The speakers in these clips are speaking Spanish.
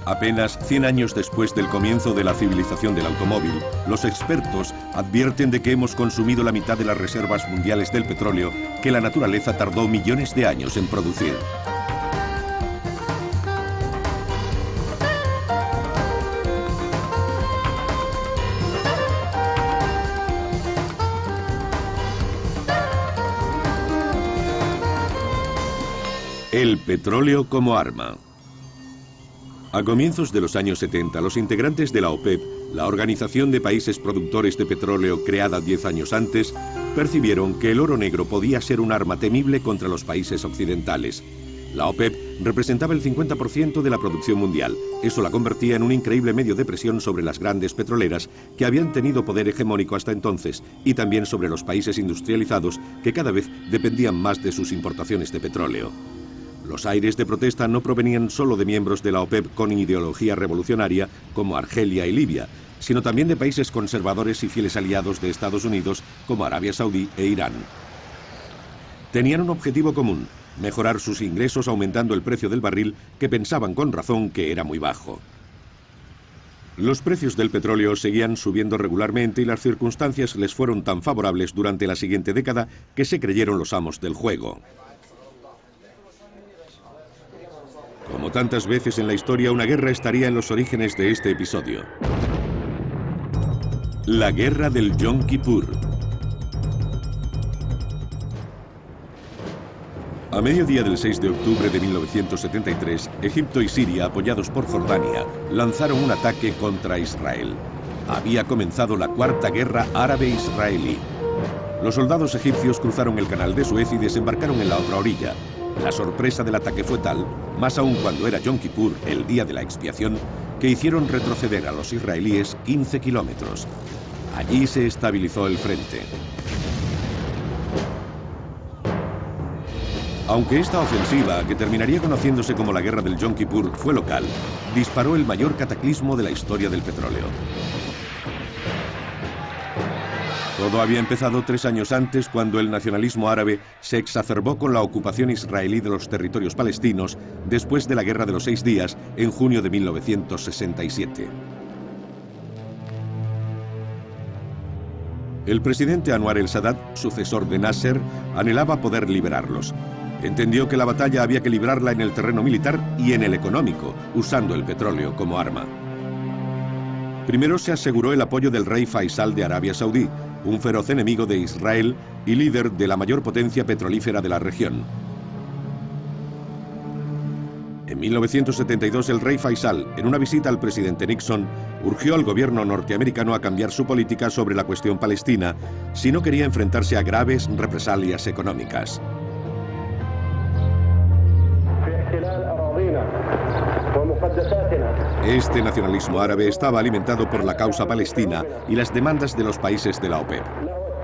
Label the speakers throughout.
Speaker 1: Apenas 100 años después del comienzo de la civilización del automóvil, los expertos advierten de que hemos consumido la mitad de las reservas mundiales del petróleo que la naturaleza tardó millones de años en producir. El petróleo como arma. A comienzos de los años 70, los integrantes de la OPEP, la Organización de Países Productores de Petróleo creada 10 años antes, percibieron que el oro negro podía ser un arma temible contra los países occidentales. La OPEP representaba el 50% de la producción mundial. Eso la convertía en un increíble medio de presión sobre las grandes petroleras que habían tenido poder hegemónico hasta entonces y también sobre los países industrializados que cada vez dependían más de sus importaciones de petróleo. Los aires de protesta no provenían solo de miembros de la OPEP con ideología revolucionaria como Argelia y Libia, sino también de países conservadores y fieles aliados de Estados Unidos como Arabia Saudí e Irán. Tenían un objetivo común: mejorar sus ingresos aumentando el precio del barril, que pensaban con razón que era muy bajo. Los precios del petróleo seguían subiendo regularmente y las circunstancias les fueron tan favorables durante la siguiente década que se creyeron los amos del juego. Como tantas veces en la historia, una guerra estaría en los orígenes de este episodio. La guerra del Yom Kippur. A mediodía del 6 de octubre de 1973, Egipto y Siria, apoyados por Jordania, lanzaron un ataque contra Israel. Había comenzado la Cuarta Guerra Árabe-Israelí. Los soldados egipcios cruzaron el canal de Suez y desembarcaron en la otra orilla. La sorpresa del ataque fue tal, más aún cuando era Yom Kippur, el día de la expiación, que hicieron retroceder a los israelíes 15 kilómetros. Allí se estabilizó el frente. Aunque esta ofensiva, que terminaría conociéndose como la Guerra del Yom Kippur, fue local, disparó el mayor cataclismo de la historia del petróleo. Todo había empezado 3 años antes, cuando el nacionalismo árabe se exacerbó con la ocupación israelí de los territorios palestinos después de la Guerra de los 6 días, en junio de 1967. El presidente Anwar el-Sadat, sucesor de Nasser, anhelaba poder liberarlos. Entendió que la batalla había que librarla en el terreno militar y en el económico, usando el petróleo como arma. Primero se aseguró el apoyo del rey Faisal de Arabia Saudí, un feroz enemigo de Israel y líder de la mayor potencia petrolífera de la región. En 1972, el rey Faisal, en una visita al presidente Nixon, urgió al gobierno norteamericano a cambiar su política sobre la cuestión palestina si no quería enfrentarse a graves represalias económicas. Este nacionalismo árabe estaba alimentado por la causa palestina y las demandas de los países de la OPEP.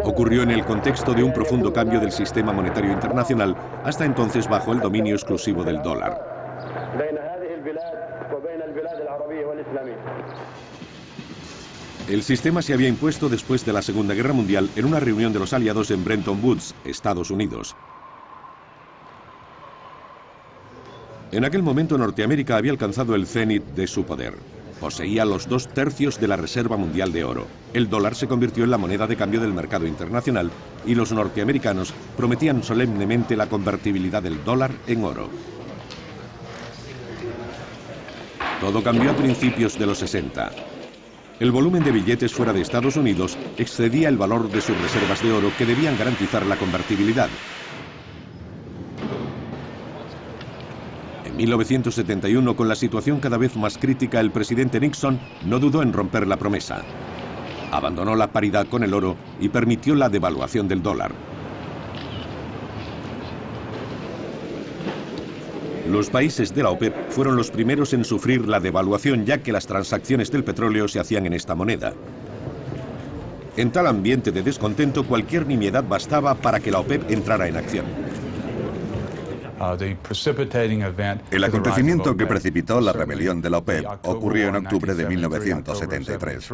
Speaker 1: Ocurrió en el contexto de un profundo cambio del sistema monetario internacional, hasta entonces bajo el dominio exclusivo del dólar. El sistema se había impuesto después de la Segunda Guerra Mundial en una reunión de los aliados en Bretton Woods, Estados Unidos. En aquel momento Norteamérica había alcanzado el cenit de su poder. Poseía los 2/3 de la reserva mundial de oro. El dólar se convirtió en la moneda de cambio del mercado internacional y los norteamericanos prometían solemnemente la convertibilidad del dólar en oro. Todo cambió a principios de los 60. El volumen de billetes fuera de Estados Unidos excedía el valor de sus reservas de oro, que debían garantizar la convertibilidad. En 1971, con la situación cada vez más crítica, el presidente Nixon no dudó en romper la promesa. Abandonó la paridad con el oro y permitió la devaluación del dólar. Los países de la OPEP fueron los primeros en sufrir la devaluación, ya que las transacciones del petróleo se hacían en esta moneda. En tal ambiente de descontento, cualquier nimiedad bastaba para que la OPEP entrara en acción.
Speaker 2: El acontecimiento que precipitó la rebelión de la OPEP ocurrió en octubre de 1973.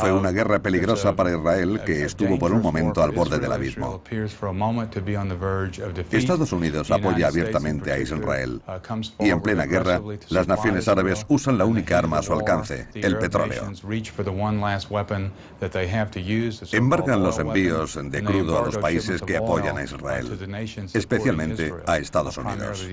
Speaker 2: Fue una guerra peligrosa para Israel que estuvo por un momento al borde del abismo. Estados Unidos apoya abiertamente a Israel y en plena guerra las naciones árabes usan la única arma a su alcance, el petróleo. Embargan los envíos de crudo a los países que apoyan a Israel, especialmente a Estados Unidos.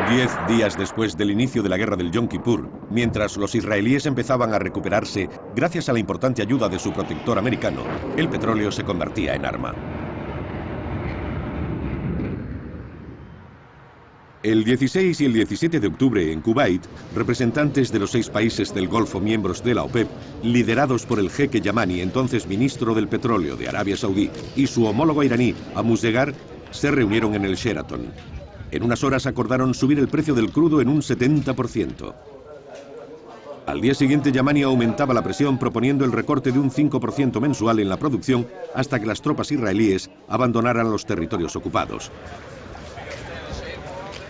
Speaker 1: 10 días después del inicio de la guerra del Yom Kippur, mientras los israelíes empezaban a recuperarse gracias a la importante ayuda de su protector americano, el petróleo se convertía en arma. El 16 y el 17 de octubre en Kuwait, representantes de los 6 países del Golfo miembros de la OPEP, liderados por el jeque Yamani, entonces ministro del petróleo de Arabia Saudí, y su homólogo iraní, Amusdegar, se reunieron en el Sheraton. En unas horas acordaron subir el precio del crudo en un 70%. Al día siguiente, Yamani aumentaba la presión proponiendo el recorte de un 5% mensual en la producción hasta que las tropas israelíes abandonaran los territorios ocupados.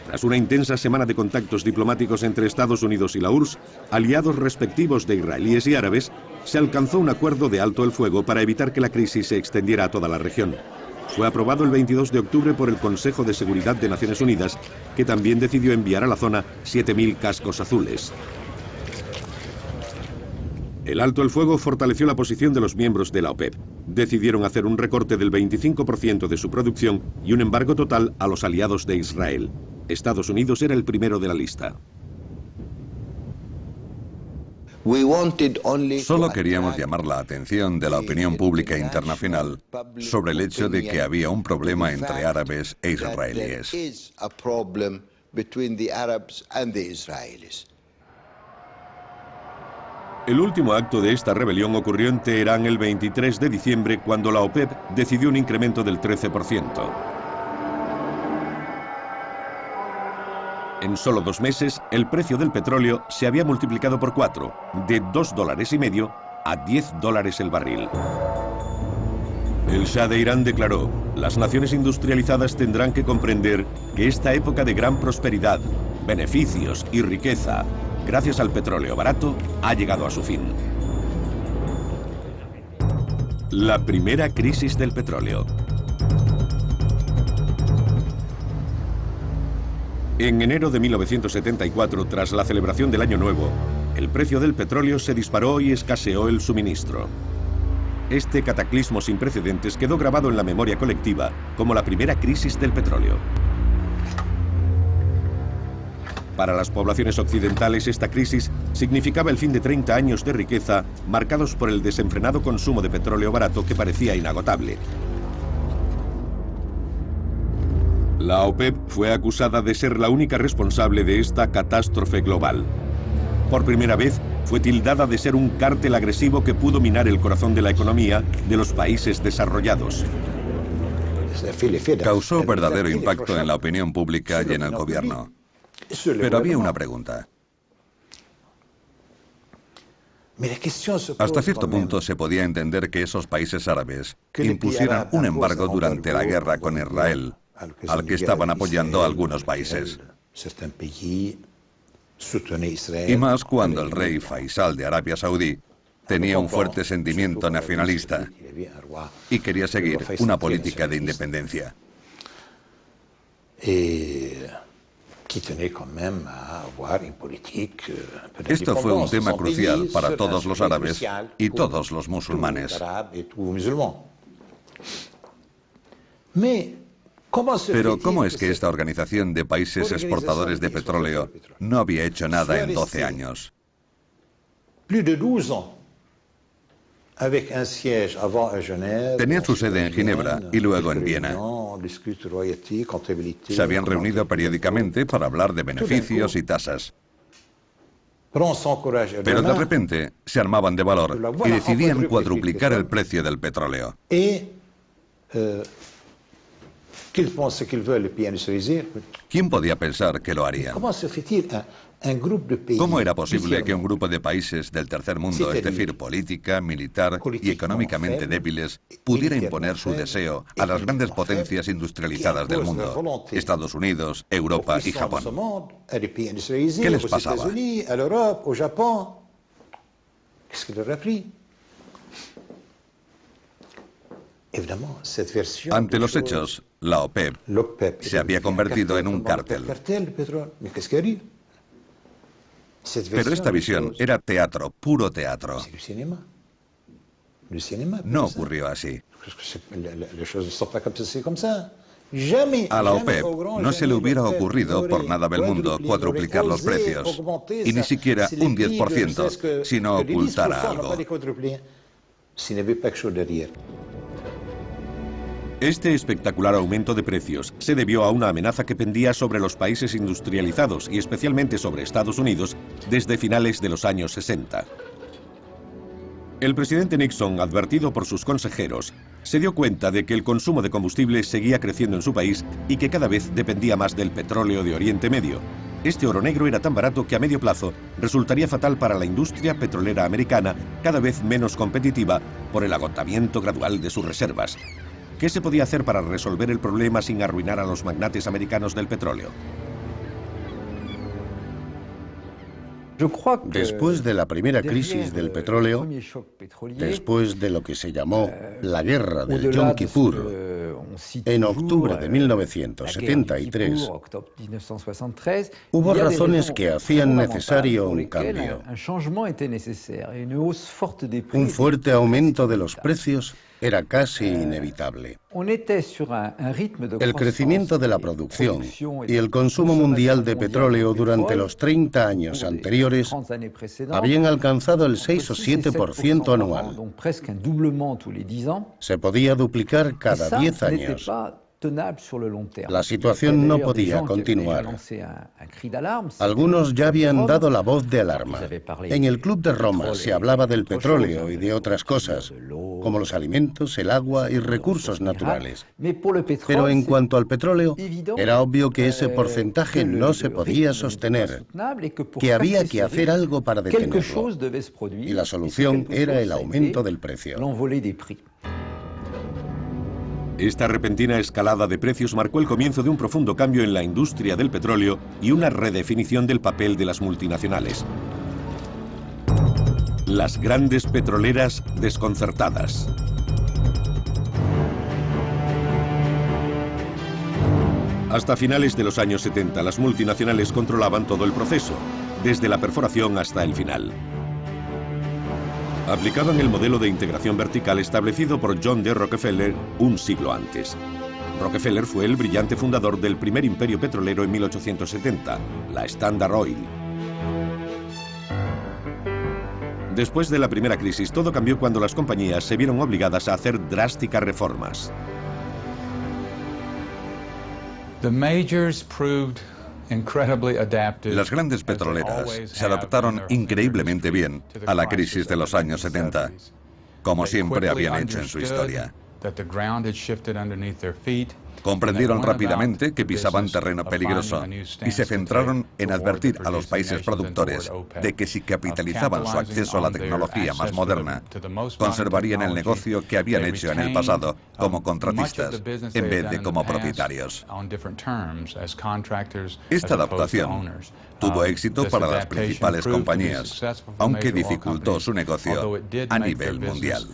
Speaker 1: Tras una intensa semana de contactos diplomáticos entre Estados Unidos y la URSS, aliados respectivos de israelíes y árabes, se alcanzó un acuerdo de alto el fuego para evitar que la crisis se extendiera a toda la región. Fue aprobado el 22 de octubre por el Consejo de Seguridad de Naciones Unidas, que también decidió enviar a la zona 7.000 cascos azules. El alto el fuego fortaleció la posición de los miembros de la OPEP. Decidieron hacer un recorte del 25% de su producción y un embargo total a los aliados de Israel. Estados Unidos era el primero de la lista.
Speaker 2: Solo queríamos llamar la atención de la opinión pública internacional sobre el hecho de que había un problema entre árabes e israelíes.
Speaker 1: El último acto de esta rebelión ocurrió en Teherán el 23 de diciembre, cuando la OPEP decidió un incremento del 13%. En solo 2 meses, el precio del petróleo se había multiplicado por 4, de $2,50 a $10 el barril. El Shah de Irán declaró: las naciones industrializadas tendrán que comprender que esta época de gran prosperidad, beneficios y riqueza, gracias al petróleo barato, ha llegado a su fin. La primera crisis del petróleo. En enero de 1974, tras la celebración del Año Nuevo, el precio del petróleo se disparó y escaseó el suministro. Este cataclismo sin precedentes quedó grabado en la memoria colectiva como la primera crisis del petróleo. Para las poblaciones occidentales, esta crisis significaba el fin de 30 años de riqueza marcados por el desenfrenado consumo de petróleo barato que parecía inagotable. La OPEP fue acusada de ser la única responsable de esta catástrofe global. Por primera vez, fue tildada de ser un cártel agresivo que pudo minar el corazón de la economía de los países desarrollados.
Speaker 2: Causó verdadero impacto en la opinión pública y en el gobierno. Pero había una pregunta. Hasta cierto punto se podía entender que esos países árabes impusieran un embargo durante la guerra con Israel, al que estaban apoyando algunos países. Y más cuando el rey Faisal de Arabia Saudí tenía un fuerte sentimiento nacionalista y quería seguir una política de independencia. Esto fue un tema crucial para todos los árabes y todos los musulmanes. Pero ¿cómo es que esta organización de países exportadores de petróleo no había hecho nada en 12 años? Tenían su sede en Ginebra y luego en Viena. Se habían reunido periódicamente para hablar de beneficios y tasas. Pero de repente se armaban de valor y decidían cuadruplicar el precio del petróleo. ¿Quién podía pensar que lo haría? ¿Cómo era posible que un grupo de países del tercer mundo, es decir, política, militar y económicamente débiles, pudiera imponer su deseo a las grandes potencias industrializadas del mundo, Estados Unidos, Europa y Japón? ¿Qué les pasaba? Ante los hechos, la OPEP se había convertido en un cártel. Pero esta visión era teatro, puro teatro. No ocurrió así. A la OPEP no se le hubiera ocurrido por nada del mundo cuadruplicar los precios, y ni siquiera un 10%, sino ocultara algo.
Speaker 1: Este espectacular aumento de precios se debió a una amenaza que pendía sobre los países industrializados y especialmente sobre Estados Unidos desde finales de los años 60. El presidente Nixon, advertido por sus consejeros, se dio cuenta de que el consumo de combustible seguía creciendo en su país y que cada vez dependía más del petróleo de Oriente Medio. Este oro negro era tan barato que a medio plazo resultaría fatal para la industria petrolera americana, cada vez menos competitiva por el agotamiento gradual de sus reservas. ¿Qué se podía hacer para resolver el problema sin arruinar a los magnates americanos del petróleo?
Speaker 3: Después de la primera crisis del petróleo, después de lo que se llamó la Guerra del Yom Kippur, en octubre de 1973, hubo razones que hacían necesario un cambio. Un fuerte aumento de los precios era casi inevitable. El crecimiento de la producción y el consumo mundial de petróleo durante los 30 años anteriores habían alcanzado el 6 o 7% anual. Se podía duplicar cada 10 años. La situación no podía continuar. Algunos ya habían dado la voz de alarma. En el Club de Roma se hablaba del petróleo y de otras cosas, como los alimentos, el agua y recursos naturales. Pero en cuanto al petróleo, era obvio que ese porcentaje no se podía sostener, que había que hacer algo para detenerlo. Y la solución era el aumento del precio.
Speaker 1: Esta repentina escalada de precios marcó el comienzo de un profundo cambio en la industria del petróleo y una redefinición del papel de las multinacionales. Las grandes petroleras desconcertadas. Hasta finales de los años 70, las multinacionales controlaban todo el proceso, desde la perforación hasta el final. Aplicaban el modelo de integración vertical establecido por John D. Rockefeller un siglo antes. Rockefeller fue el brillante fundador del primer imperio petrolero en 1870, la Standard Oil. Después de la primera crisis, todo cambió cuando las compañías se vieron obligadas a hacer drásticas reformas.
Speaker 2: Las grandes petroleras se adaptaron increíblemente bien a la crisis de los años 70, como siempre habían hecho en su historia. Comprendieron rápidamente que pisaban terreno peligroso y se centraron en advertir a los países productores de que si capitalizaban su acceso a la tecnología más moderna, conservarían el negocio que habían hecho en el pasado como contratistas en vez de como propietarios. Esta adaptación tuvo éxito para las principales compañías, aunque dificultó su negocio a nivel mundial.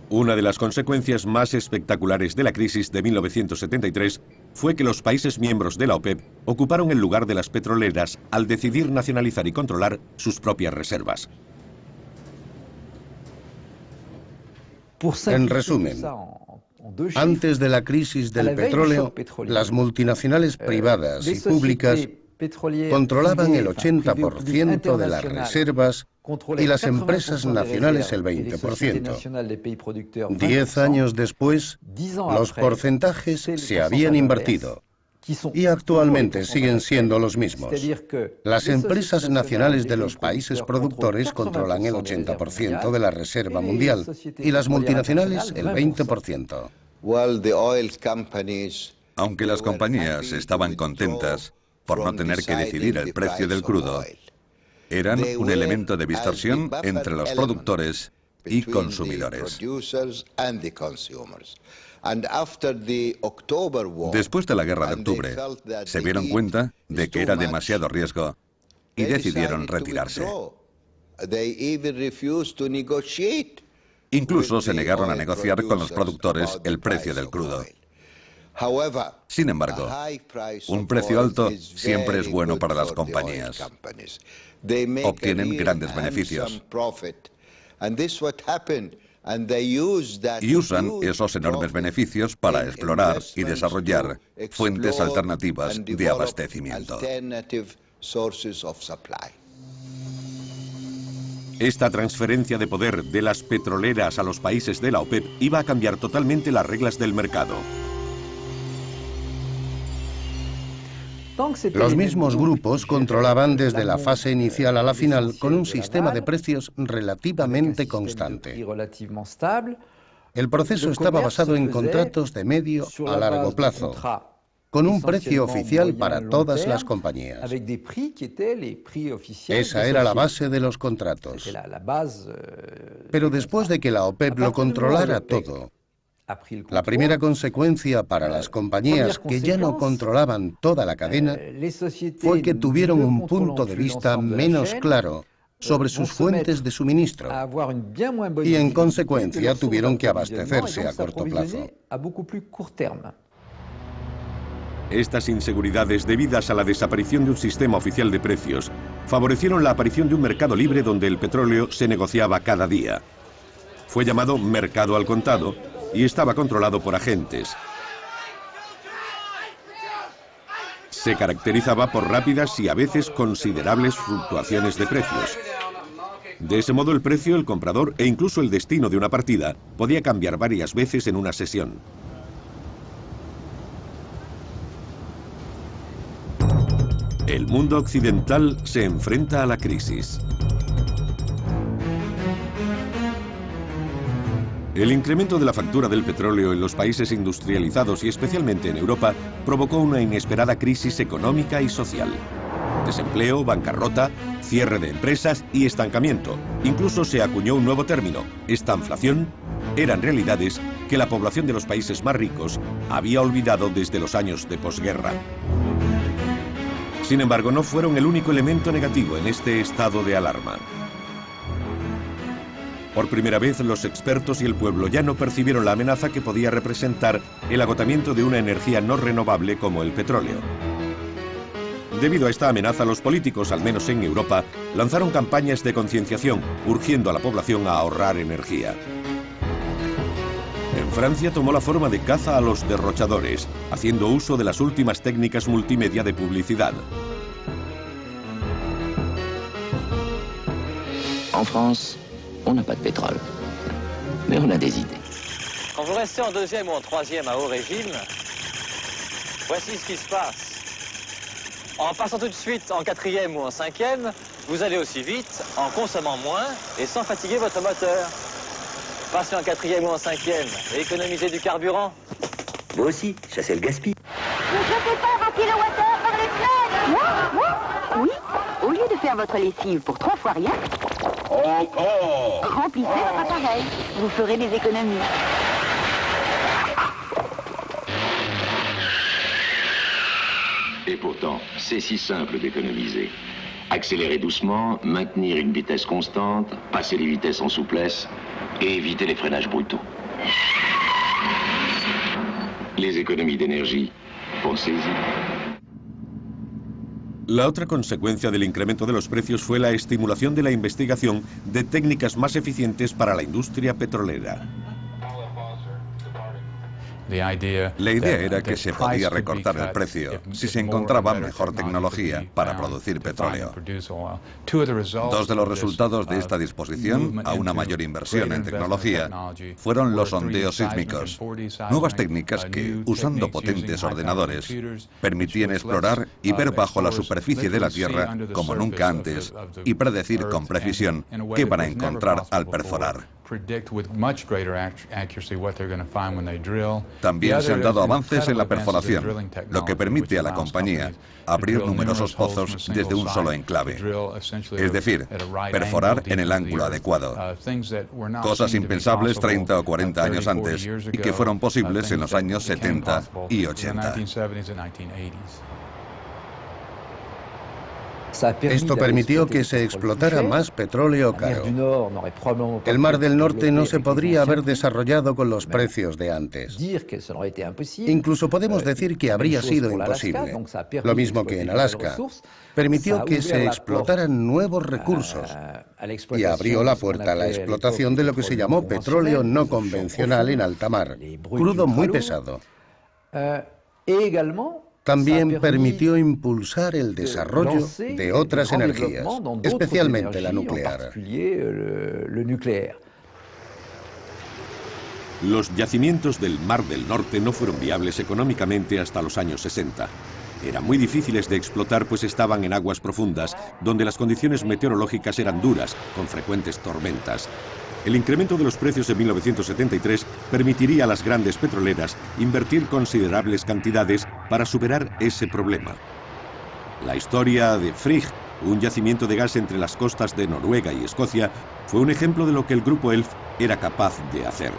Speaker 1: Una de las consecuencias más espectaculares de la crisis de 1973 fue que los países miembros de la OPEP ocuparon el lugar de las petroleras al decidir nacionalizar y controlar sus propias reservas.
Speaker 3: En resumen, antes de la crisis del petróleo, las multinacionales privadas y públicas controlaban el 80% de las reservas y las empresas nacionales el 20%. 10 años después, los porcentajes se habían invertido. y actualmente siguen siendo los mismos. Las empresas nacionales de los países productores controlan el 80% de la reserva mundial y las multinacionales el 20%.
Speaker 2: Aunque las compañías estaban contentas por no tener que decidir el precio del crudo, eran un elemento de distorsión entre los productores y consumidores. Después de la guerra de octubre, se dieron cuenta de que era demasiado riesgo y decidieron retirarse. Incluso se negaron a negociar con los productores el precio del crudo. Sin embargo, un precio alto siempre es bueno para las compañías. Obtienen grandes beneficios. Y usan esos enormes beneficios para explorar y desarrollar fuentes alternativas de abastecimiento.
Speaker 1: Esta transferencia de poder de las petroleras a los países de la OPEP iba a cambiar totalmente las reglas del mercado.
Speaker 3: Los mismos grupos controlaban desde la fase inicial a la final con un sistema de precios relativamente constante. El proceso estaba basado en contratos de medio a largo plazo, con un precio oficial para todas las compañías. Esa era la base de los contratos. Pero después de que la OPEP lo controlara todo, la primera consecuencia para las compañías que ya no controlaban toda la cadena fue que tuvieron un punto de vista menos claro sobre sus fuentes de suministro y en consecuencia tuvieron que abastecerse a corto plazo.
Speaker 1: Estas inseguridades debidas a la desaparición de un sistema oficial de precios favorecieron la aparición de un mercado libre donde el petróleo se negociaba cada día. Fue llamado mercado al contado y estaba controlado por agentes. Se caracterizaba por rápidas y a veces considerables fluctuaciones de precios. De ese modo el precio, el comprador e incluso el destino de una partida podía cambiar varias veces en una sesión. El mundo occidental se enfrenta a la crisis. El incremento de la factura del petróleo en los países industrializados y especialmente en Europa provocó una inesperada crisis económica y social. Desempleo, bancarrota, cierre de empresas y estancamiento. Incluso se acuñó un nuevo término, estanflación. Eran realidades que la población de los países más ricos había olvidado desde los años de posguerra. Sin embargo, no fueron el único elemento negativo en este estado de alarma. Por primera vez, los expertos y el pueblo ya no percibieron la amenaza que podía representar el agotamiento de una energía no renovable como el petróleo. Debido a esta amenaza, los políticos, al menos en Europa, lanzaron campañas de concienciación, urgiendo a la población a ahorrar energía. En Francia tomó la forma de caza a los derrochadores, haciendo uso de las últimas técnicas multimedia de publicidad.
Speaker 4: En France, on n'a pas de pétrole, mais on a des idées.
Speaker 5: Quand vous restez en deuxième ou en troisième à haut régime, voici ce qui se passe. En passant tout de suite en quatrième ou en cinquième, vous allez aussi vite, en consommant moins et sans fatiguer votre moteur. Passez en quatrième ou en cinquième et économisez du carburant.
Speaker 4: Vous aussi, chassez le gaspille.
Speaker 6: Ne jetez pas vos kilowattheures par les fenêtres. Moi Oui. Au lieu de faire votre lessive pour 3 fois rien, remplissez votre appareil. Vous ferez des économies.
Speaker 7: Et pourtant, c'est si simple d'économiser. Accélérer doucement, maintenir une vitesse constante, passer les vitesses en souplesse et éviter les freinages brutaux. Les économies d'énergie, pensez-y.
Speaker 1: La otra consecuencia del incremento de los precios fue la estimulación de la investigación de técnicas más eficientes para la industria petrolera.
Speaker 2: La idea era que se podía recortar el precio si se encontraba mejor tecnología para producir petróleo. Dos de los resultados de esta disposición a una mayor inversión en tecnología fueron los sondeos sísmicos, nuevas técnicas que, usando potentes ordenadores, permitían explorar y ver bajo la superficie de la Tierra como nunca antes y predecir con precisión qué van a encontrar al perforar. También se han dado avances en la perforación, lo que permite a la compañía abrir numerosos pozos desde un solo enclave, es decir, perforar en el ángulo adecuado. Cosas impensables 30 o 40 años antes y que fueron posibles en los años 70 y 80.
Speaker 3: Esto permitió que se explotara más petróleo caro. El Mar del Norte no se podría haber desarrollado con los precios de antes. Incluso podemos decir que habría sido imposible. Lo mismo que en Alaska. Permitió que se explotaran nuevos recursos y abrió la puerta a la explotación de lo que se llamó petróleo no convencional en alta mar, crudo muy pesado. También permitió impulsar el desarrollo de otras energías, especialmente la nuclear.
Speaker 1: Los yacimientos del Mar del Norte no fueron viables económicamente hasta los años 60. Eran muy difíciles de explotar pues estaban en aguas profundas, donde las condiciones meteorológicas eran duras, con frecuentes tormentas. El incremento de los precios en 1973 permitiría a las grandes petroleras invertir considerables cantidades para superar ese problema. La historia de Frigg, un yacimiento de gas entre las costas de Noruega y Escocia, fue un ejemplo de lo que el grupo Elf era capaz de hacer.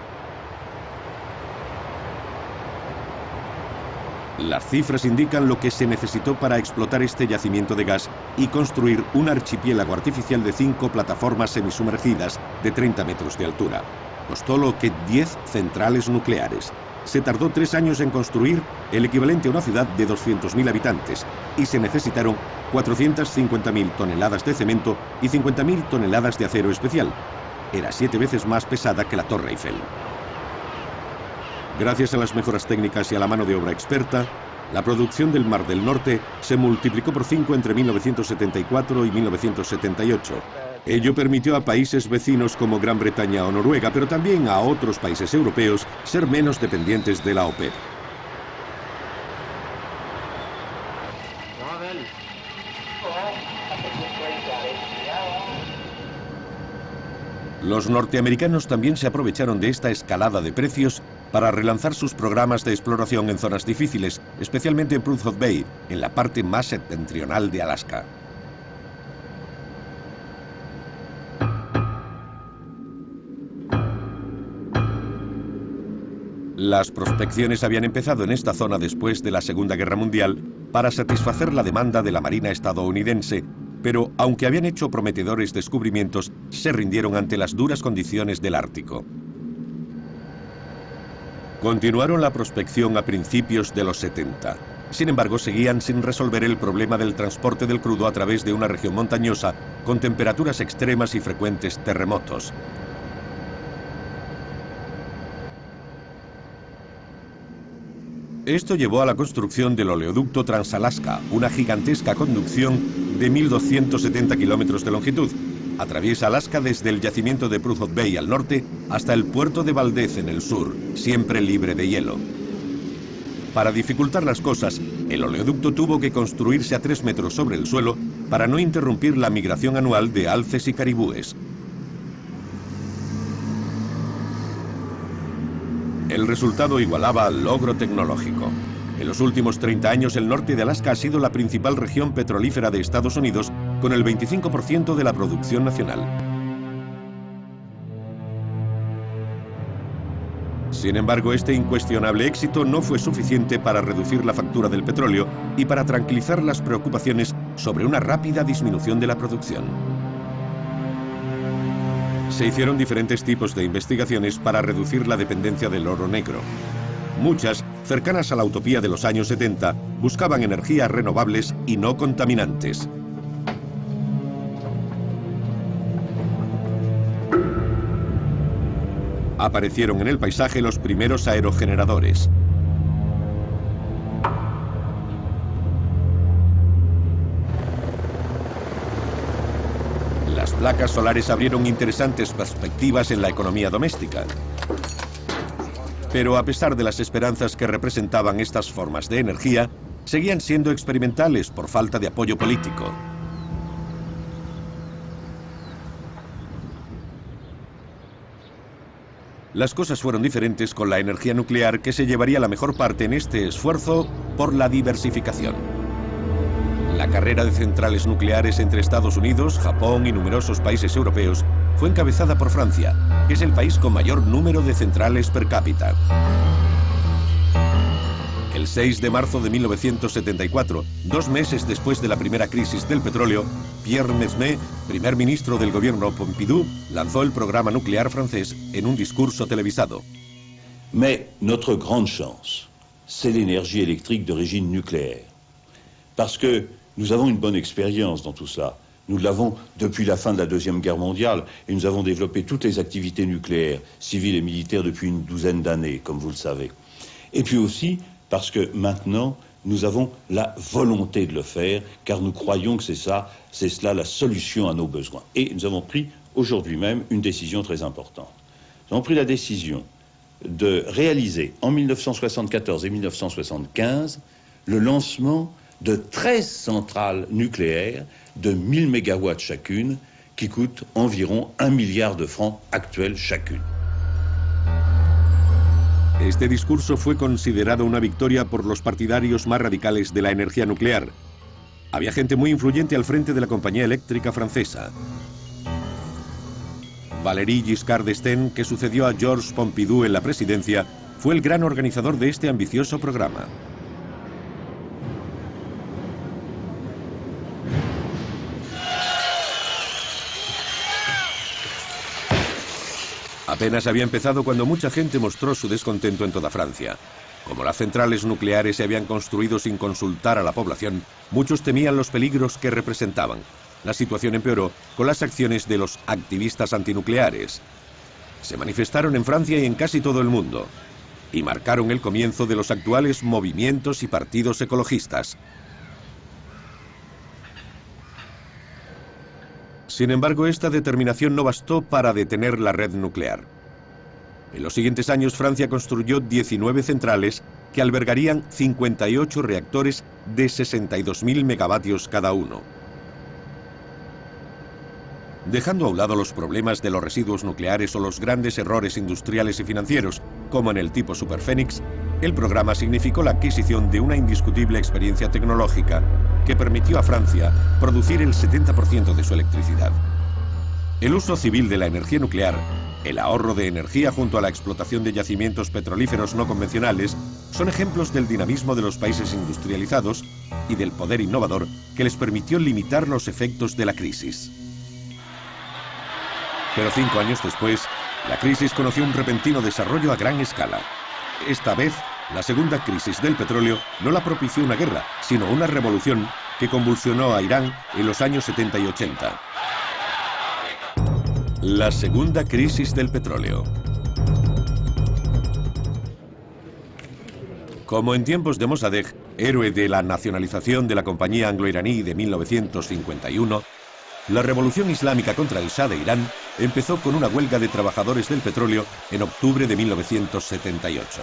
Speaker 1: Las cifras indican lo que se necesitó para explotar este yacimiento de gas y construir un archipiélago artificial de 5 plataformas semisumergidas de 30 metros de altura. Costó lo que 10 centrales nucleares. Se tardó 3 años en construir el equivalente a una ciudad de 200.000 habitantes y se necesitaron 450.000 toneladas de cemento y 50.000 toneladas de acero especial. Era 7 veces más pesada que la Torre Eiffel. Gracias a las mejoras técnicas y a la mano de obra experta, la producción del Mar del Norte se multiplicó por 5 entre 1974 y 1978. Ello permitió a países vecinos como Gran Bretaña o Noruega, pero también a otros países europeos, ser menos dependientes de la OPEP. Los norteamericanos también se aprovecharon de esta escalada de precios para relanzar sus programas de exploración en zonas difíciles, especialmente en Prudhoe Bay, en la parte más septentrional de Alaska. Las prospecciones habían empezado en esta zona después de la Segunda Guerra Mundial para satisfacer la demanda de la Marina estadounidense, pero aunque habían hecho prometedores descubrimientos, se rindieron ante las duras condiciones del Ártico. Continuaron la prospección a principios de los 70. Sin embargo, seguían sin resolver el problema del transporte del crudo a través de una región montañosa, con temperaturas extremas y frecuentes terremotos. Esto llevó a la construcción del oleoducto Trans-Alaska, una gigantesca conducción de 1.270 kilómetros de longitud. Atraviesa Alaska desde el yacimiento de Prudhoe Bay al norte hasta el puerto de Valdez en el sur, siempre libre de hielo. Para dificultar las cosas, el oleoducto tuvo que construirse a 3 metros sobre el suelo para no interrumpir la migración anual de alces y caribúes. El resultado igualaba al logro tecnológico. En los últimos 30 años, el norte de Alaska ha sido la principal región petrolífera de Estados Unidos, con el 25% de la producción nacional. Sin embargo, este incuestionable éxito no fue suficiente para reducir la factura del petróleo y para tranquilizar las preocupaciones sobre una rápida disminución de la producción. Se hicieron diferentes tipos de investigaciones para reducir la dependencia del oro negro. Muchas, cercanas a la utopía de los años 70, buscaban energías renovables y no contaminantes. aparecieron en el paisaje los primeros aerogeneradores. Las placas solares abrieron interesantes perspectivas en la economía doméstica. Pero a pesar de las esperanzas que representaban estas formas de energía, seguían siendo experimentales por falta de apoyo político. Las cosas fueron diferentes con la energía nuclear, que se llevaría la mejor parte en este esfuerzo por la diversificación. La carrera de centrales nucleares entre Estados Unidos, Japón y numerosos países europeos fue encabezada por Francia, que es el país con mayor número de centrales per cápita. El 6 de marzo de 1974, 2 meses después de la primera crisis del petróleo, Pierre Mesmer, primer ministro del gobierno Pompidou, lanzó el programa nuclear francés en un discurso televisado.
Speaker 8: Mais notre grande chance, c'est l'énergie électrique d'origine nucléaire. Parce que nous avons une bonne expérience dans tout cela. Nous l'avons depuis la fin de la Deuxième Guerre mondiale et nous avons développé toutes les activités nucléaires, civiles et militaires depuis une douzaine d'années, comme vous le savez. Et puis aussi parce que maintenant, nous avons la volonté de le faire, car nous croyons que c'est cela la solution à nos besoins. Et nous avons pris aujourd'hui même une décision très importante. Nous avons pris la décision de réaliser en 1974 et 1975 le lancement de 13 centrales nucléaires de 1000 mégawatts chacune, qui coûtent environ 1 milliard de francs actuels chacune.
Speaker 1: Este discurso fue considerado una victoria por los partidarios más radicales de la energía nuclear. Había gente muy influyente al frente de la compañía eléctrica francesa. Valéry Giscard d'Estaing, que sucedió a Georges Pompidou en la presidencia, fue el gran organizador de este ambicioso programa. Apenas había empezado cuando mucha gente mostró su descontento en toda Francia. Como las centrales nucleares se habían construido sin consultar a la población, muchos temían los peligros que representaban. La situación empeoró con las acciones de los activistas antinucleares. Se manifestaron en Francia y en casi todo el mundo, y marcaron el comienzo de los actuales movimientos y partidos ecologistas. Sin embargo, esta determinación no bastó para detener la red nuclear. En los siguientes años, Francia construyó 19 centrales que albergarían 58 reactores de 62.000 megavatios cada uno. Dejando a un lado los problemas de los residuos nucleares o los grandes errores industriales y financieros, como en el tipo Superphénix, el programa significó la adquisición de una indiscutible experiencia tecnológica que permitió a Francia producir el 70% de su electricidad. El uso civil de la energía nuclear, el ahorro de energía junto a la explotación de yacimientos petrolíferos no convencionales, son ejemplos del dinamismo de los países industrializados y del poder innovador que les permitió limitar los efectos de la crisis. Pero 5 años después, la crisis conoció un repentino desarrollo a gran escala. Esta vez, la segunda crisis del petróleo no la propició una guerra, sino una revolución que convulsionó a Irán en los años 70 y 80. La segunda crisis del petróleo. Como en tiempos de Mossadegh, héroe de la nacionalización de la compañía anglo-iraní de 1951, la revolución islámica contra el Shah de Irán empezó con una huelga de trabajadores del petróleo en octubre de 1978.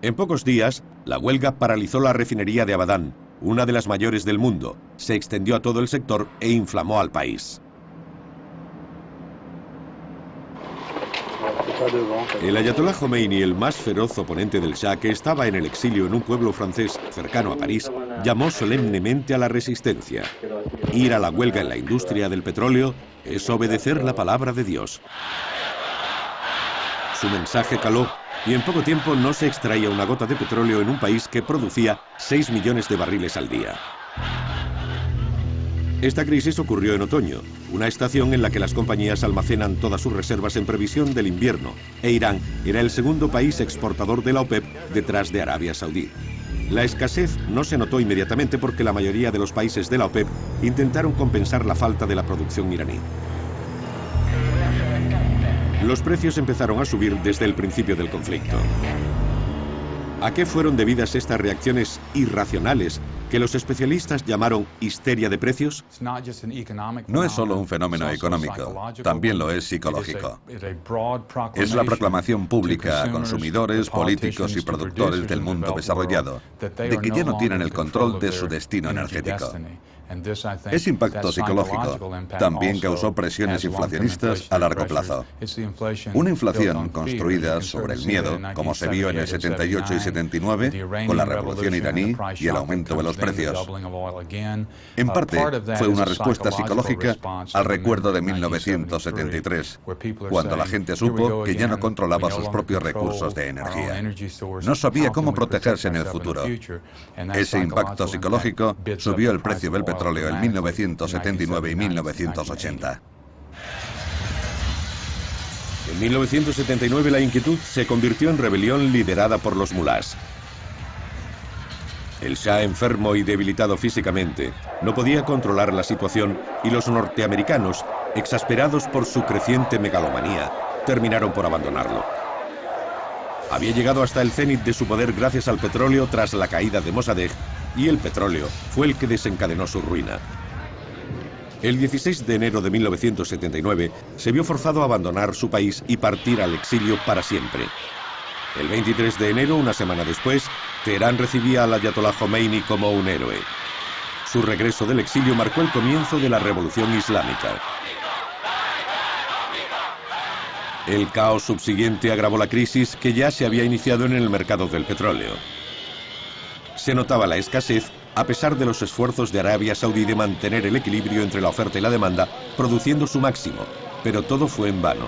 Speaker 1: En pocos días, la huelga paralizó la refinería de Abadán, una de las mayores del mundo, se extendió a todo el sector e inflamó al país. El ayatolá Jomeini, el más feroz oponente del Shah, que estaba en el exilio en un pueblo francés cercano a París, llamó solemnemente a la resistencia. Ir a la huelga en la industria del petróleo es obedecer la palabra de Dios. Su mensaje caló y en poco tiempo no se extraía una gota de petróleo en un país que producía 6 millones de barriles al día. Esta crisis ocurrió en otoño, una estación en la que las compañías almacenan todas sus reservas en previsión del invierno, e Irán era el segundo país exportador de la OPEP detrás de Arabia Saudí. La escasez no se notó inmediatamente porque la mayoría de los países de la OPEP intentaron compensar la falta de la producción iraní. Los precios empezaron a subir desde el principio del conflicto. ¿A qué fueron debidas estas reacciones irracionales que los especialistas llamaron histeria de precios?
Speaker 2: No es solo un fenómeno económico, también lo es psicológico. Es la proclamación pública a consumidores, políticos y productores del mundo desarrollado de que ya no tienen el control de su destino energético. Ese impacto psicológico también causó presiones inflacionistas a largo plazo. Una inflación construida sobre el miedo, como se vio en el 78 y 79, con la revolución iraní y el aumento de los precios. En parte, fue una respuesta psicológica al recuerdo de 1973, cuando la gente supo que ya no controlaba sus propios recursos de energía. No sabía cómo protegerse en el futuro. Ese impacto psicológico subió el precio del petróleo en 1979 y 1980.
Speaker 1: En 1979 la inquietud se convirtió en rebelión liderada por los mulás. El Shah, enfermo y debilitado físicamente, no podía controlar la situación y los norteamericanos, exasperados por su creciente megalomanía, terminaron por abandonarlo. Había llegado hasta el cenit de su poder gracias al petróleo tras la caída de Mossadegh, y el petróleo fue el que desencadenó su ruina. El 16 de enero de 1979 se vio forzado a abandonar su país y partir al exilio para siempre. El 23 de enero, una semana después, Teherán recibía al ayatolá Khomeini como un héroe. Su regreso del exilio marcó el comienzo de la revolución islámica. El caos subsiguiente agravó la crisis que ya se había iniciado en el mercado del petróleo. Se notaba la escasez a pesar de los esfuerzos de Arabia Saudí de mantener el equilibrio entre la oferta y la demanda, produciendo su máximo, pero todo fue en vano.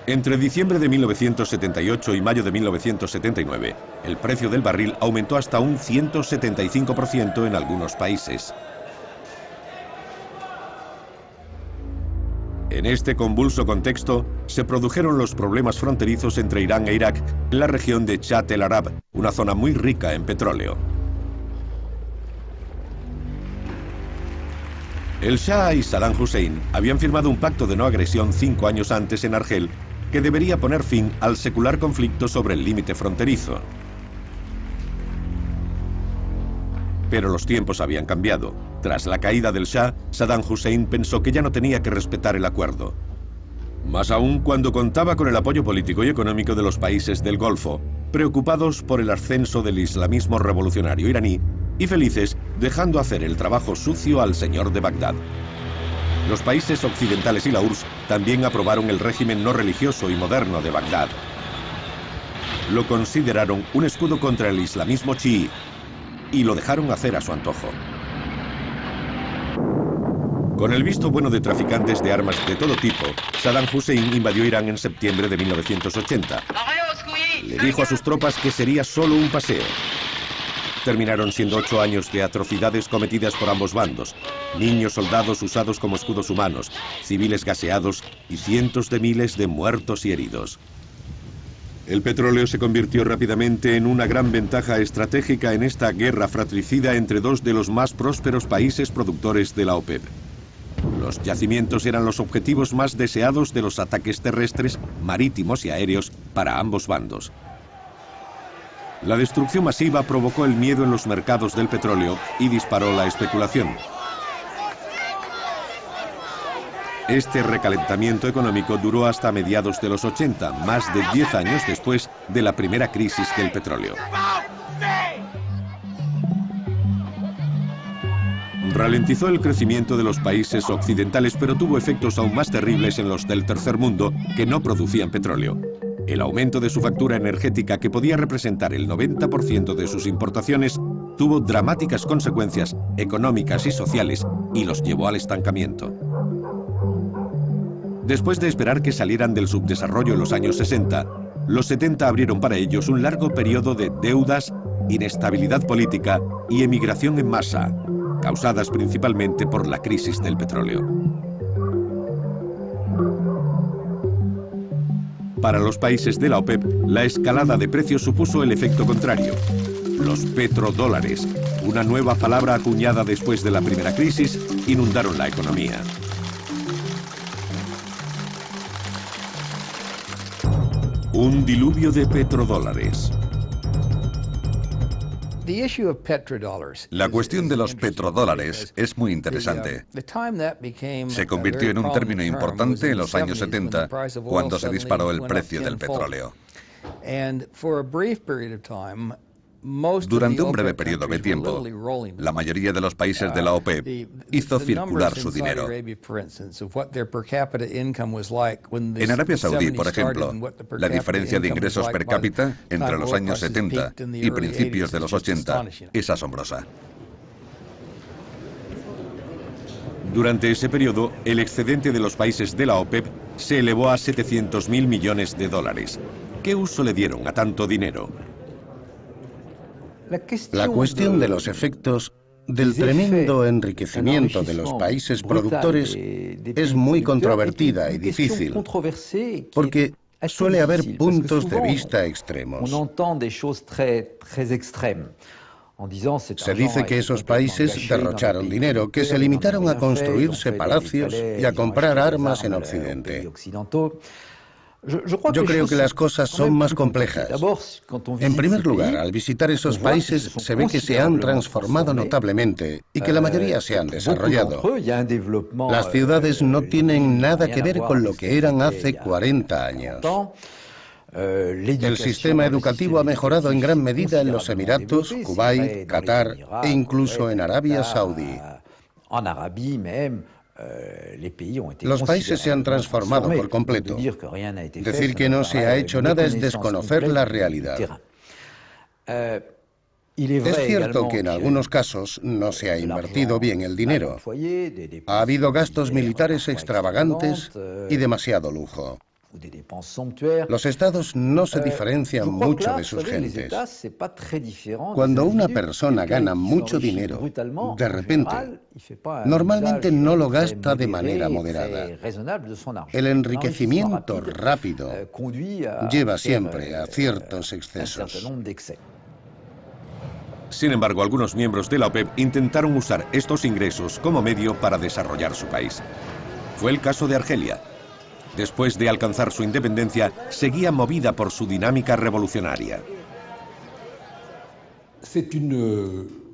Speaker 1: Entre diciembre de 1978 y mayo de 1979, el precio del barril aumentó hasta un 175% en algunos países. En este convulso contexto, se produjeron los problemas fronterizos entre Irán e Irak en la región de Chat el Arab, una zona muy rica en petróleo. El Shah y Saddam Hussein habían firmado un pacto de no agresión 5 años antes en Argel, que debería poner fin al secular conflicto sobre el límite fronterizo. Pero los tiempos habían cambiado. Tras la caída del Shah, Saddam Hussein pensó que ya no tenía que respetar el acuerdo. Más aún cuando contaba con el apoyo político y económico de los países del Golfo, preocupados por el ascenso del islamismo revolucionario iraní y felices dejando hacer el trabajo sucio al señor de Bagdad. Los países occidentales y la URSS también aprobaron el régimen no religioso y moderno de Bagdad. Lo consideraron un escudo contra el islamismo chií y lo dejaron hacer a su antojo. Con el visto bueno de traficantes de armas de todo tipo, Saddam Hussein invadió Irán en septiembre de 1980. Le dijo a sus tropas que sería solo un paseo. Terminaron siendo 8 años de atrocidades cometidas por ambos bandos. Niños soldados usados como escudos humanos, civiles gaseados y cientos de miles de muertos y heridos. El petróleo se convirtió rápidamente en una gran ventaja estratégica en esta guerra fratricida entre dos de los más prósperos países productores de la OPEP. Los yacimientos eran los objetivos más deseados de los ataques terrestres, marítimos y aéreos para ambos bandos. La destrucción masiva provocó el miedo en los mercados del petróleo y disparó la especulación. Este recalentamiento económico duró hasta mediados de los 80, más de 10 años después de la primera crisis del petróleo. Ralentizó el crecimiento de los países occidentales, pero tuvo efectos aún más terribles en los del tercer mundo que no producían petróleo. El aumento de su factura energética, que podía representar el 90% de sus importaciones, tuvo dramáticas consecuencias económicas y sociales y los llevó al estancamiento. Después de esperar que salieran del subdesarrollo en los años 60, los 70 abrieron para ellos un largo periodo de deudas, inestabilidad política y emigración en masa, causadas principalmente por la crisis del petróleo. Para los países de la OPEP, la escalada de precios supuso el efecto contrario. Los petrodólares, una nueva palabra acuñada después de la primera crisis, inundaron la economía. Un diluvio de petrodólares.
Speaker 2: La cuestión de los petrodólares es muy interesante. Se convirtió en un término importante en los años 70, cuando se disparó el precio del petróleo. Durante un breve periodo de tiempo, la mayoría de los países de la OPEP hizo circular su dinero. En Arabia Saudí, por ejemplo, la diferencia de ingresos per cápita entre los años 70 y principios de los 80 es asombrosa.
Speaker 1: Durante ese periodo, el excedente de los países de la OPEP se elevó a 700.000 millones de dólares. ¿Qué uso le dieron a tanto dinero?
Speaker 3: La cuestión de los efectos del tremendo enriquecimiento de los países productores es muy controvertida y difícil, porque suele haber puntos de vista extremos. Se dice que esos países derrocharon dinero, que se limitaron a construirse palacios y a comprar armas en Occidente. Yo creo que las cosas son más complejas. En primer lugar, al visitar esos países se ve que se han transformado notablemente y que la mayoría se han desarrollado. Las ciudades no tienen nada que ver con lo que eran hace 40 años. El sistema educativo ha mejorado en gran medida en los Emiratos, Kuwait, Qatar e incluso en Arabia Saudí. Los países se han transformado por completo. Decir que no se ha hecho nada es desconocer la realidad. Es cierto que en algunos casos no se ha invertido bien el dinero. Ha habido gastos militares extravagantes y demasiado lujo. Los estados no se diferencian mucho de sus gentes. Cuando una persona gana mucho dinero, de repente, normalmente no lo gasta de manera moderada. El enriquecimiento rápido lleva siempre a ciertos excesos.
Speaker 1: Sin embargo, algunos miembros de la OPEP intentaron usar estos ingresos como medio para desarrollar su país. Fue el caso de Argelia. Después de alcanzar su independencia, seguía movida por su dinámica revolucionaria.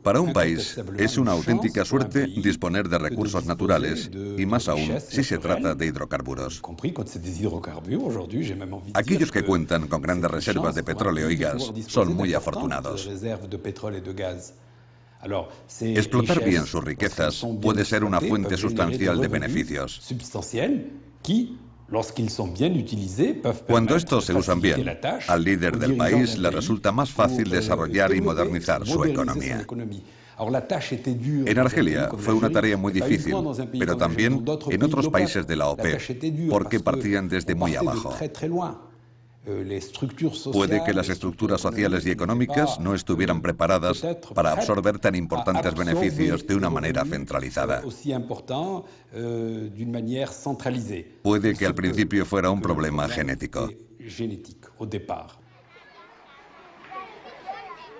Speaker 2: Para un país es una auténtica suerte disponer de recursos naturales, y más aún si se trata de hidrocarburos. Aquellos que cuentan con grandes reservas de petróleo y gas son muy afortunados. Explotar bien sus riquezas puede ser una fuente sustancial de beneficios. Cuando estos se usan bien, al líder del país le resulta más fácil desarrollar y modernizar su economía. En Argelia fue una tarea muy difícil, pero también en otros países de la OPEP, porque partían desde muy abajo. Puede que las estructuras sociales y económicas no estuvieran preparadas para absorber tan importantes beneficios de una manera centralizada. Puede que al principio fuera un problema genético.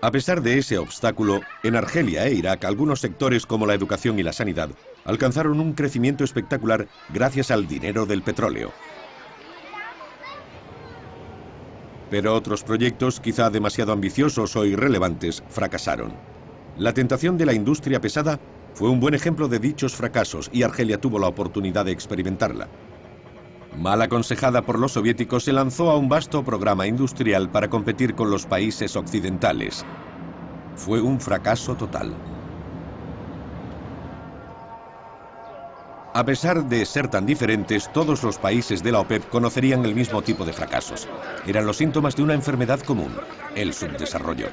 Speaker 1: A pesar de ese obstáculo, en Argelia e Irak, algunos sectores como la educación y la sanidad alcanzaron un crecimiento espectacular gracias al dinero del petróleo. Pero otros proyectos, quizá demasiado ambiciosos o irrelevantes, fracasaron. La tentación de la industria pesada fue un buen ejemplo de dichos fracasos y Argelia tuvo la oportunidad de experimentarla. Mal aconsejada por los soviéticos, se lanzó a un vasto programa industrial para competir con los países occidentales. Fue un fracaso total. A pesar de ser tan diferentes, todos los países de la OPEP conocerían el mismo tipo de fracasos. Eran los síntomas de una enfermedad común, el subdesarrollo.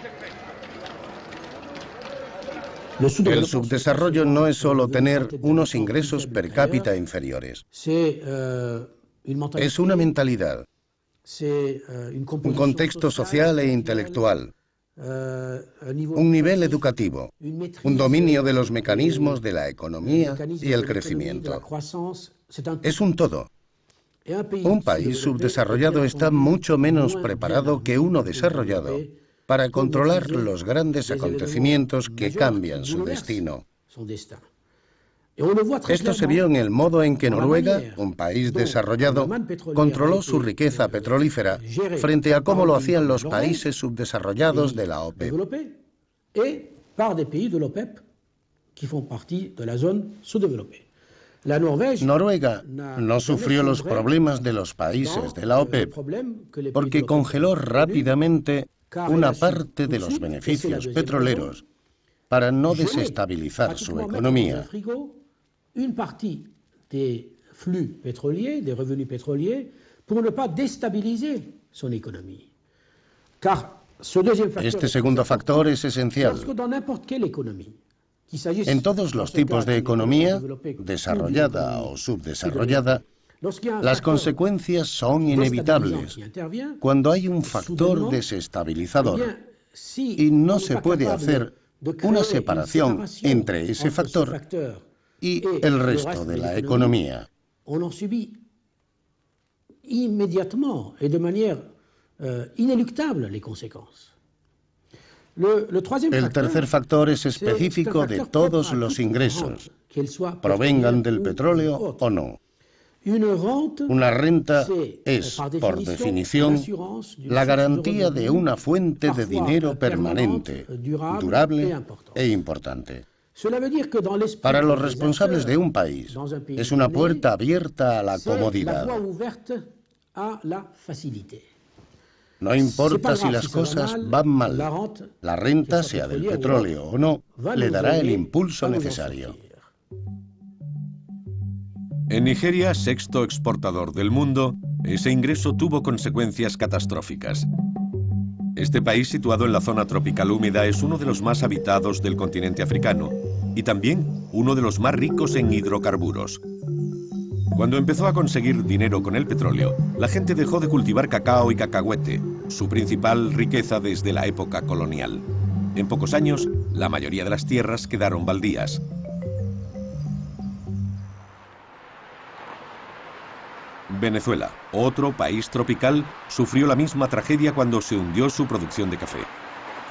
Speaker 3: El subdesarrollo no es solo tener unos ingresos per cápita inferiores. Es una mentalidad, un contexto social e intelectual, un nivel educativo, un dominio de los mecanismos de la economía y el crecimiento. Es un todo. Un país subdesarrollado está mucho menos preparado que uno desarrollado para controlar los grandes acontecimientos que cambian su destino. Esto se vio en el modo en que Noruega, un país desarrollado, controló su riqueza petrolífera frente a cómo lo hacían los países subdesarrollados de la OPEP. Noruega no sufrió los problemas de los países de la OPEP porque congeló rápidamente una parte de los beneficios petroleros para no desestabilizar su economía.
Speaker 9: Une partie des flux pétroliers, des revenus pétroliers, pour ne pas déstabiliser son économie. Car ce deuxième facteur,
Speaker 3: este segundo factor es esencial.
Speaker 9: Parce que dans n'importe quelle économie,
Speaker 3: en todos los tipos de economía, desarrollada o subdesarrollada, las consecuencias son inevitables cuando hay un factor desestabilizador y no se puede hacer una separación entre ese factor y el resto de la economía.
Speaker 9: On en subit immédiatement et de manière inéluctable les conséquences.
Speaker 3: El tercer factor es específico de todos los ingresos, provengan del petróleo o no. Una renta es, por definición, la garantía de una fuente de dinero permanente, durable e importante. Para los responsables de un país, es una puerta abierta a la comodidad. No importa si las cosas van mal, la renta, sea del petróleo o no, le dará el impulso necesario.
Speaker 1: En Nigeria, sexto exportador del mundo, ese ingreso tuvo consecuencias catastróficas. Este país, situado en la zona tropical húmeda, es uno de los más habitados del continente africano y también uno de los más ricos en hidrocarburos. Cuando empezó a conseguir dinero con el petróleo, la gente dejó de cultivar cacao y cacahuete, su principal riqueza desde la época colonial. En pocos años, la mayoría de las tierras quedaron baldías. Venezuela, otro país tropical, sufrió la misma tragedia cuando se hundió su producción de café.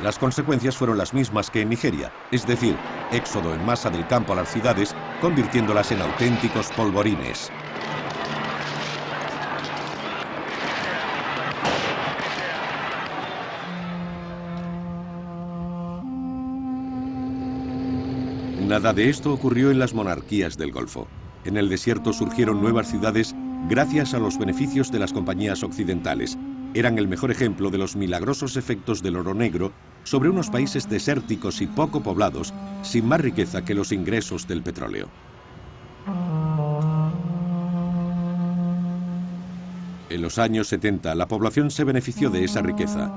Speaker 1: Las consecuencias fueron las mismas que en Nigeria, es decir, éxodo en masa del campo a las ciudades, convirtiéndolas en auténticos polvorines. Nada de esto ocurrió en las monarquías del Golfo. En el desierto surgieron nuevas ciudades gracias a los beneficios de las compañías occidentales. Eran el mejor ejemplo de los milagrosos efectos del oro negro sobre unos países desérticos y poco poblados, sin más riqueza que los ingresos del petróleo. En los años 70, la población se benefició de esa riqueza.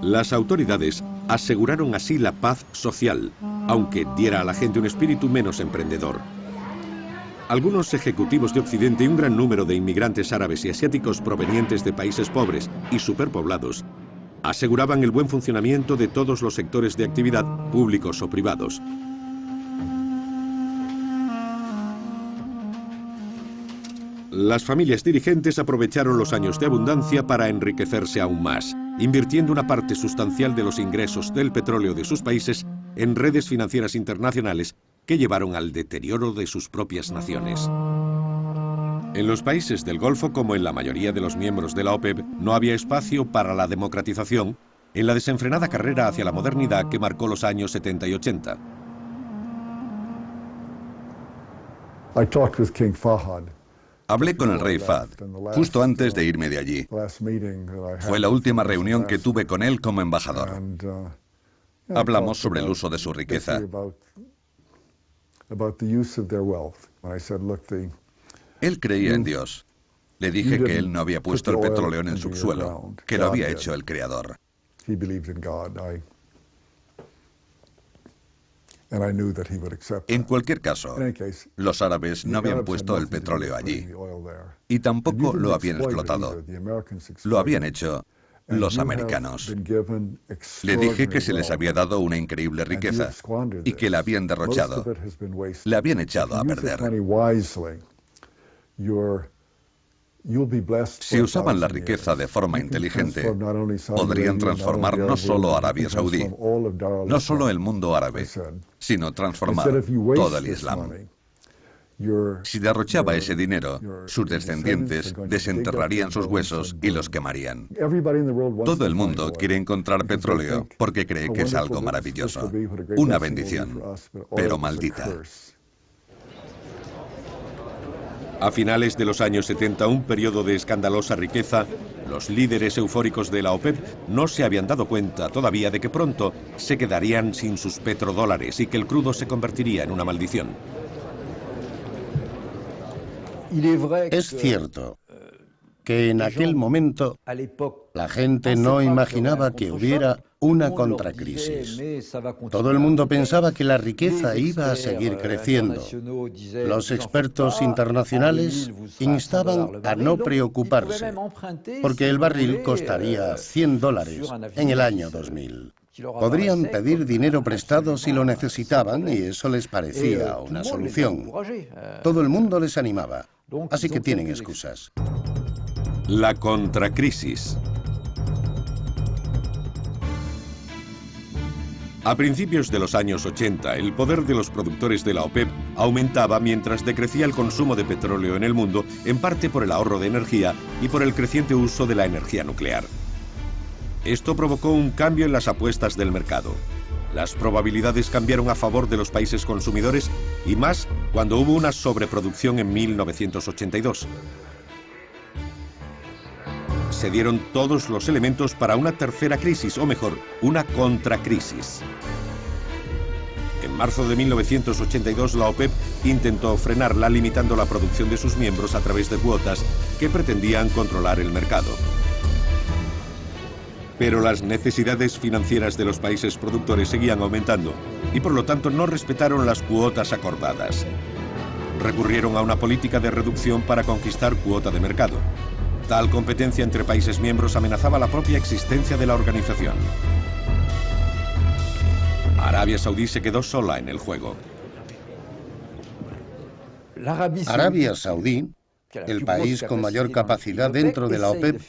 Speaker 1: Las autoridades aseguraron así la paz social, aunque diera a la gente un espíritu menos emprendedor. Algunos ejecutivos de Occidente y un gran número de inmigrantes árabes y asiáticos provenientes de países pobres y superpoblados aseguraban el buen funcionamiento de todos los sectores de actividad, públicos o privados. Las familias dirigentes aprovecharon los años de abundancia para enriquecerse aún más, invirtiendo una parte sustancial de los ingresos del petróleo de sus países en redes financieras internacionales que llevaron al deterioro de sus propias naciones. En los países del Golfo, como en la mayoría de los miembros de la OPEP, no había espacio para la democratización en la desenfrenada carrera hacia la modernidad que marcó los años 70 y 80.
Speaker 2: Hablé con el rey Fahd justo antes de irme de allí. Fue la última reunión que tuve con él como embajador. Hablamos sobre el uso de su riqueza. Él creía en Dios. Le dije que él no había puesto el petróleo en el subsuelo, que lo había hecho el Creador. En cualquier caso, los árabes no habían puesto el petróleo allí y tampoco lo habían explotado. Lo habían hecho los americanos. Le dije que se les había dado una increíble riqueza y que la habían derrochado. La habían echado a perder. Si usaban la riqueza de forma inteligente, podrían transformar no solo Arabia Saudí, no solo el mundo árabe, sino transformar todo el Islam. Si derrochaba ese dinero, sus descendientes desenterrarían sus huesos y los quemarían. Todo el mundo quiere encontrar petróleo porque cree que es algo maravilloso, una bendición, pero maldita.
Speaker 1: A finales de los años 70, un periodo de escandalosa riqueza, los líderes eufóricos de la OPEP no se habían dado cuenta todavía de que pronto se quedarían sin sus petrodólares y que el crudo se convertiría en una maldición.
Speaker 3: Es cierto que en aquel momento la gente no imaginaba que hubiera una contracrisis. Todo el mundo pensaba que la riqueza iba a seguir creciendo. Los expertos internacionales instaban a no preocuparse, porque el barril costaría $100 en el año 2000. Podrían pedir dinero prestado si lo necesitaban y eso les parecía una solución. Todo el mundo les animaba, así que tienen excusas.
Speaker 1: La contracrisis. A principios de los años 80, el poder de los productores de la OPEP aumentaba mientras decrecía el consumo de petróleo en el mundo, en parte por el ahorro de energía y por el creciente uso de la energía nuclear. Esto provocó un cambio en las apuestas del mercado. Las probabilidades cambiaron a favor de los países consumidores y más cuando hubo una sobreproducción en 1982. Se dieron todos los elementos para una tercera crisis, o mejor, una contracrisis. En marzo de 1982, la OPEP intentó frenarla limitando la producción de sus miembros a través de cuotas que pretendían controlar el mercado. Pero las necesidades financieras de los países productores seguían aumentando y por lo tanto no respetaron las cuotas acordadas. Recurrieron a una política de reducción para conquistar cuota de mercado. Tal competencia entre países miembros amenazaba la propia existencia de la organización. Arabia Saudí se quedó sola en el juego.
Speaker 3: Arabia Saudí, el país con mayor capacidad dentro de la OPEP,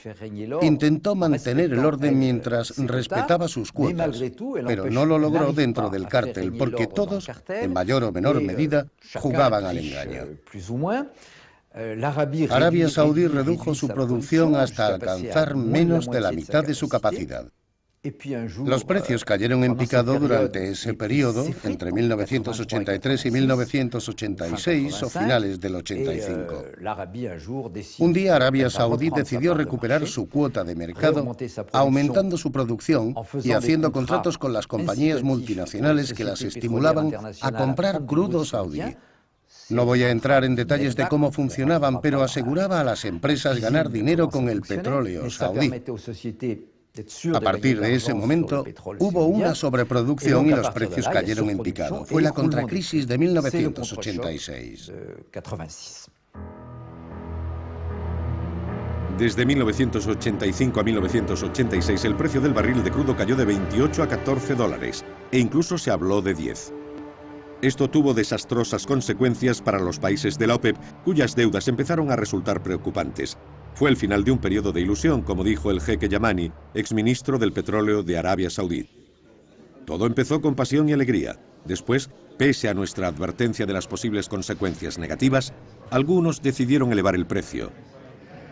Speaker 3: intentó mantener el orden mientras respetaba sus cuotas, pero no lo logró dentro del cártel porque todos, en mayor o menor medida, jugaban al engaño. Arabia Saudí redujo su producción hasta alcanzar menos de la mitad de su capacidad. Los precios cayeron en picado durante ese periodo, entre 1983 y 1986 o finales del 85. Un día Arabia Saudí decidió recuperar su cuota de mercado, aumentando su producción y haciendo contratos con las compañías multinacionales que las estimulaban a comprar crudo saudí. No voy a entrar en detalles de cómo funcionaban, pero aseguraba a las empresas ganar dinero con el petróleo saudí. A partir de ese momento, hubo una sobreproducción y los precios cayeron en picado. Fue la contracrisis de 1986.
Speaker 1: Desde 1985 a 1986, el precio del barril de crudo cayó de 28 a $14, e incluso se habló de 10. Esto tuvo desastrosas consecuencias para los países de la OPEP, cuyas deudas empezaron a resultar preocupantes. Fue el final de un periodo de ilusión, como dijo el jeque Yamani, exministro del petróleo de Arabia Saudí. Todo empezó con pasión y alegría. Después, pese a nuestra advertencia de las posibles consecuencias negativas, algunos decidieron elevar el precio.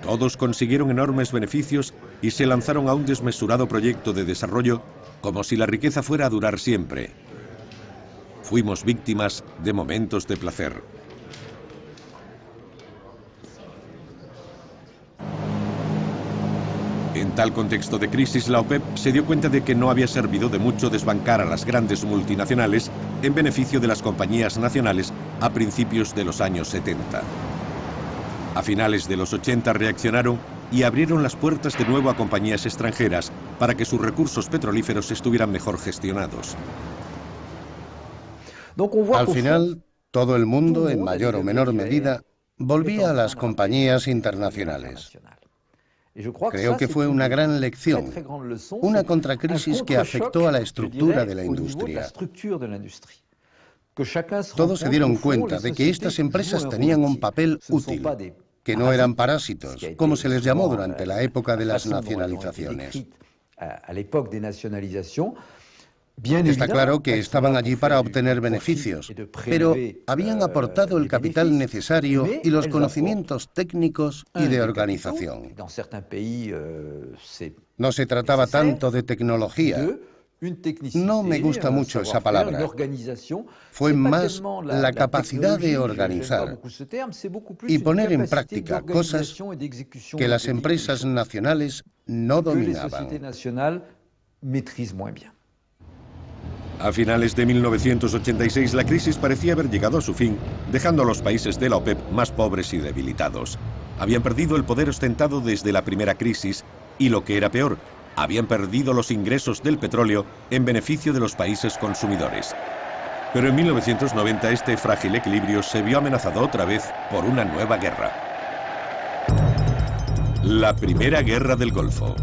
Speaker 1: Todos consiguieron enormes beneficios y se lanzaron a un desmesurado proyecto de desarrollo como si la riqueza fuera a durar siempre. Fuimos víctimas de momentos de placer. En tal contexto de crisis, la OPEP se dio cuenta de que no había servido de mucho desbancar a las grandes multinacionales en beneficio de las compañías nacionales a principios de los años 70. A finales de los 80 reaccionaron y abrieron las puertas de nuevo a compañías extranjeras para que sus recursos petrolíferos estuvieran mejor gestionados.
Speaker 3: Al final, todo el mundo, en mayor o menor medida, volvía a las compañías internacionales. Creo que fue una gran lección, una contracrisis que afectó a la estructura de la industria. Todos se dieron cuenta de que estas empresas tenían un papel útil, que no eran parásitos, como se les llamó durante la época de las nacionalizaciones. Está claro que estaban allí para obtener beneficios, pero habían aportado el capital necesario y los conocimientos técnicos y de organización. No se trataba tanto de tecnología. No me gusta mucho esa palabra. Fue más la capacidad de organizar y poner en práctica cosas que las empresas nacionales no dominaban.
Speaker 1: A finales de 1986 la crisis parecía haber llegado a su fin, dejando a los países de la OPEP más pobres y debilitados. Habían perdido el poder ostentado desde la primera crisis y, lo que era peor, habían perdido los ingresos del petróleo en beneficio de los países consumidores. Pero en 1990 este frágil equilibrio se vio amenazado otra vez por una nueva guerra. La Primera Guerra del Golfo.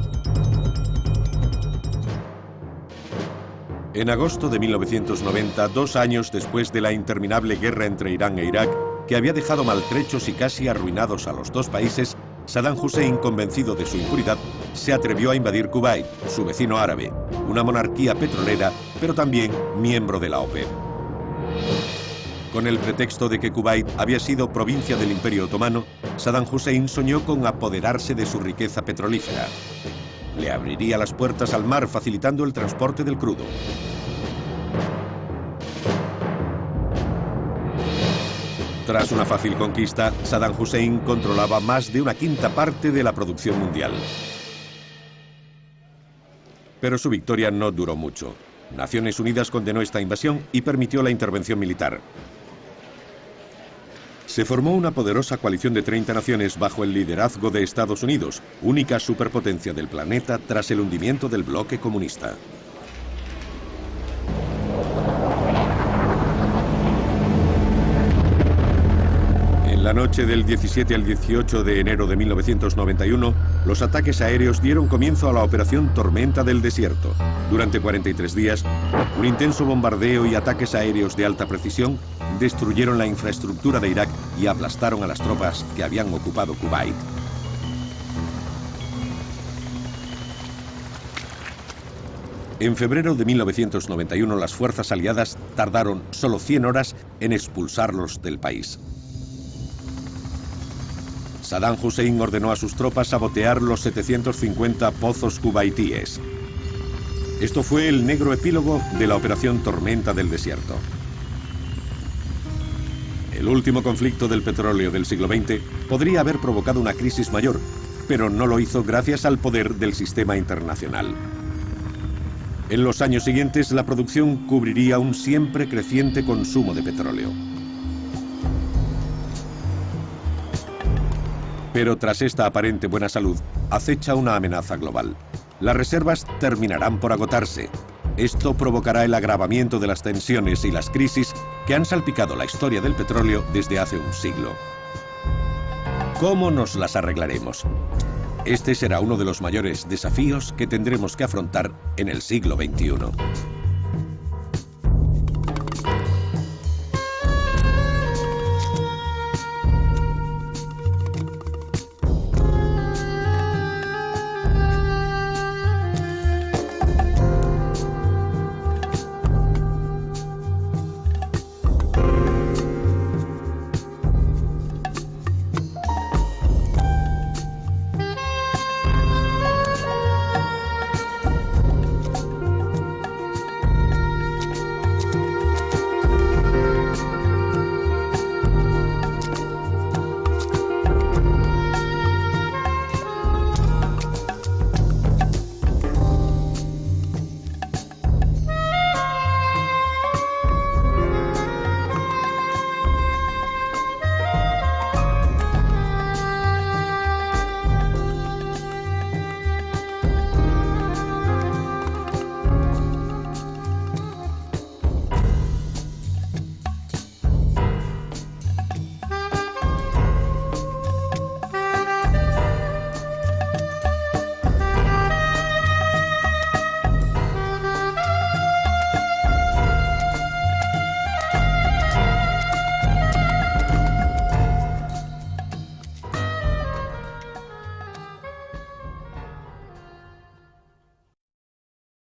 Speaker 1: En agosto de 1990, 2 años después de la interminable guerra entre Irán e Irak, que había dejado maltrechos y casi arruinados a los dos países, Saddam Hussein, convencido de su impunidad, se atrevió a invadir Kuwait, su vecino árabe, una monarquía petrolera, pero también miembro de la OPEP. Con el pretexto de que Kuwait había sido provincia del Imperio Otomano, Saddam Hussein soñó con apoderarse de su riqueza petrolífera. Le abriría las puertas al mar, facilitando el transporte del crudo. Tras una fácil conquista, Saddam Hussein controlaba más de 1/5 parte de la producción mundial. Pero su victoria no duró mucho. Naciones Unidas condenó esta invasión y permitió la intervención militar. Se formó una poderosa coalición de 30 naciones bajo el liderazgo de Estados Unidos, única superpotencia del planeta tras el hundimiento del bloque comunista. En la noche del 17 al 18 de enero de 1991, los ataques aéreos dieron comienzo a la operación Tormenta del Desierto. Durante 43 días, un intenso bombardeo y ataques aéreos de alta precisión destruyeron la infraestructura de Irak y aplastaron a las tropas que habían ocupado Kuwait. En febrero de 1991, las fuerzas aliadas tardaron solo 100 horas en expulsarlos del país. Saddam Hussein ordenó a sus tropas sabotear los 750 pozos kuwaitíes. Esto fue el negro epílogo de la operación Tormenta del Desierto. El último conflicto del petróleo del siglo XX podría haber provocado una crisis mayor, pero no lo hizo gracias al poder del sistema internacional. En los años siguientes, la producción cubriría un siempre creciente consumo de petróleo. Pero tras esta aparente buena salud, acecha una amenaza global. Las reservas terminarán por agotarse. Esto provocará el agravamiento de las tensiones y las crisis que han salpicado la historia del petróleo desde hace un siglo. ¿Cómo nos las arreglaremos? Este será uno de los mayores desafíos que tendremos que afrontar en el siglo XXI.